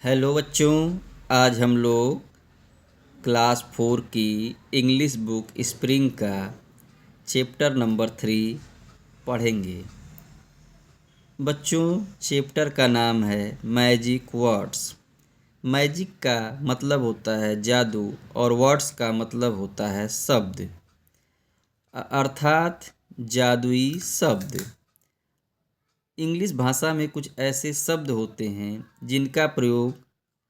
Hello बच्चों। आज हम लोग क्लास 4 की इंग्लिश बुक स्प्रिंग का चैप्टर नंबर 3 पढ़ेंगे। बच्चों, चैप्टर का नाम है मैजिक वर्ड्स। मैजिक का मतलब होता है जादू और वर्ड्स का मतलब होता है शब्द, अर्थात जादुई शब्द। इंग्लिश भाषा में कुछ ऐसे शब्द होते हैं जिनका प्रयोग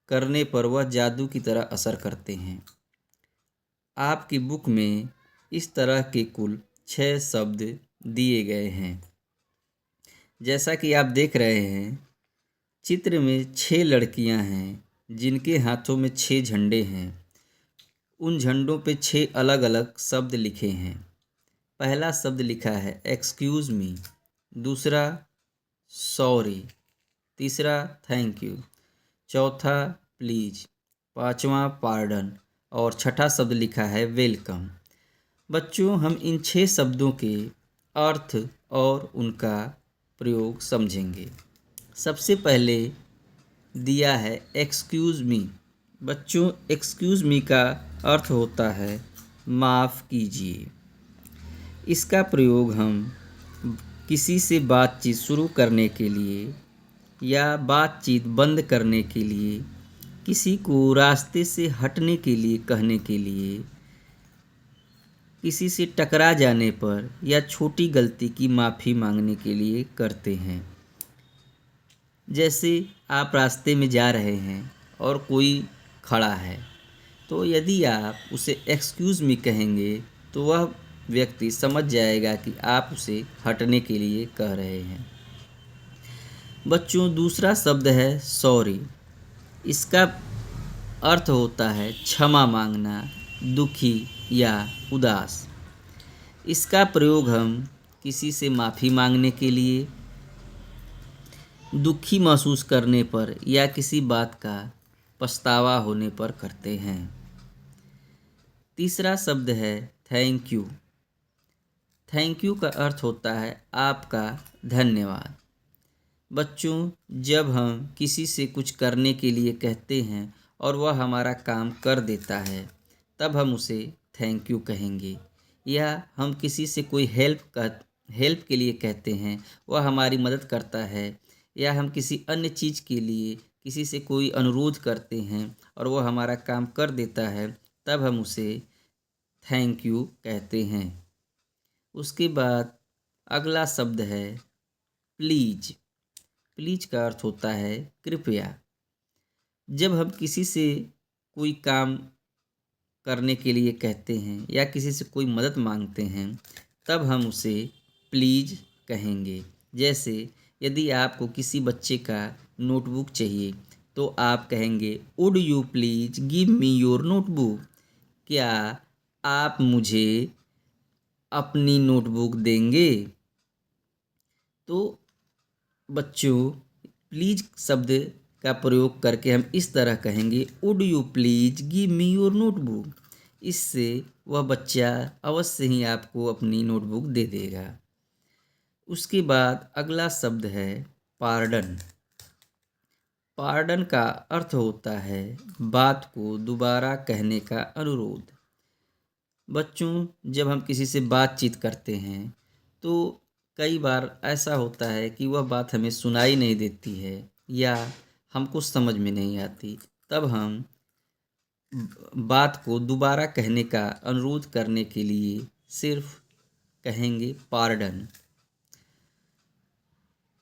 करने पर वह जादू की तरह असर करते हैं। आपकी बुक में इस तरह के कुल 6 शब्द दिए गए हैं। जैसा कि आप देख रहे हैं, चित्र में 6 लड़कियां हैं जिनके हाथों में 6 झंडे हैं। उन झंडों पे 6 अलग अलग शब्द लिखे हैं। पहला शब्द लिखा है एक्सक्यूज़ मी, दूसरा सॉरी, तीसरा थैंक यू, चौथा प्लीज, पांचवा पार्डन और छठा शब्द लिखा है वेलकम। बच्चों, हम इन 6 शब्दों के अर्थ और उनका प्रयोग समझेंगे। सबसे पहले दिया है एक्सक्यूज़ मी। बच्चों, एक्सक्यूज़ मी का अर्थ होता है माफ़ कीजिए। इसका प्रयोग हम किसी से बातचीत शुरू करने के लिए या बातचीत बंद करने के लिए, किसी को रास्ते से हटने के लिए कहने के लिए, किसी से टकरा जाने पर या छोटी गलती की माफ़ी मांगने के लिए करते हैं। जैसे आप रास्ते में जा रहे हैं और कोई खड़ा है, तो यदि आप उसे एक्सक्यूज़ मी कहेंगे तो वह व्यक्ति समझ जाएगा कि आप उसे हटने के लिए कह रहे हैं। बच्चों, दूसरा शब्द है सॉरी। इसका अर्थ होता है क्षमा मांगना, दुखी या उदास। इसका प्रयोग हम किसी से माफ़ी मांगने के लिए, दुखी महसूस करने पर या किसी बात का पछतावा होने पर करते हैं। तीसरा शब्द है थैंक यू। थैंक यू का अर्थ होता है आपका धन्यवाद। बच्चों, जब हम किसी से कुछ करने के लिए कहते हैं और वह हमारा काम कर देता है, तब हम उसे थैंक यू कहेंगे। या हम किसी से कोई हेल्प के लिए कहते हैं, वह हमारी मदद करता है, या हम किसी अन्य चीज़ के लिए किसी से कोई अनुरोध करते हैं और वह हमारा काम कर देता है, तब हम उसे थैंक यू कहते हैं। उसके बाद अगला शब्द है प्लीज। प्लीज का अर्थ होता है कृपया। जब हम किसी से कोई काम करने के लिए कहते हैं या किसी से कोई मदद मांगते हैं, तब हम उसे प्लीज कहेंगे। जैसे यदि आपको किसी बच्चे का नोटबुक चाहिए, तो आप कहेंगे would you please give me your notebook. क्या आप मुझे अपनी नोटबुक देंगे? तो बच्चों, प्लीज शब्द का प्रयोग करके हम इस तरह कहेंगे would you please give me your notebook. इससे वह बच्चा अवश्य ही आपको अपनी नोटबुक दे देगा। उसके बाद अगला शब्द है पार्डन। पार्डन का अर्थ होता है बात को दोबारा कहने का अनुरोध। बच्चों, जब हम किसी से बातचीत करते हैं, तो कई बार ऐसा होता है कि वह बात हमें सुनाई नहीं देती है या हमको समझ में नहीं आती। तब हम बात को दोबारा कहने का अनुरोध करने के लिए सिर्फ कहेंगे पार्डन।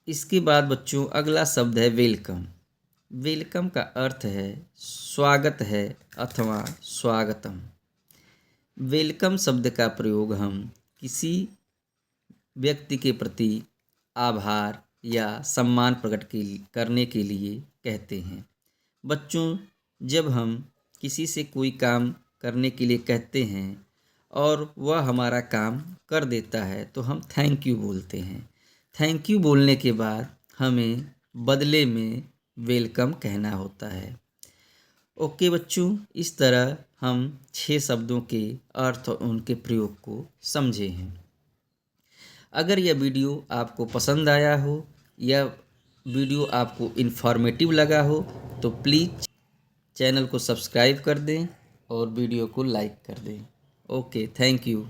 इसके बाद बच्चों अगला शब्द है वेलकम। वेलकम का अर्थ है स्वागत है अथवा स्वागतम। वेलकम शब्द का प्रयोग हम किसी व्यक्ति के प्रति आभार या सम्मान प्रकट करने के लिए कहते हैं। बच्चों, जब हम किसी से कोई काम करने के लिए कहते हैं और वह हमारा काम कर देता है, तो हम थैंक यू बोलते हैं। थैंक यू बोलने के बाद हमें बदले में वेलकम कहना होता है। ओके बच्चों, इस तरह हम 6 शब्दों के अर्थ और उनके प्रयोग को समझे हैं। अगर यह वीडियो आपको पसंद आया हो या वीडियो आपको इन्फॉर्मेटिव लगा हो, तो प्लीज़ चैनल को सब्सक्राइब कर दें और वीडियो को लाइक कर दें। Okay, thank you.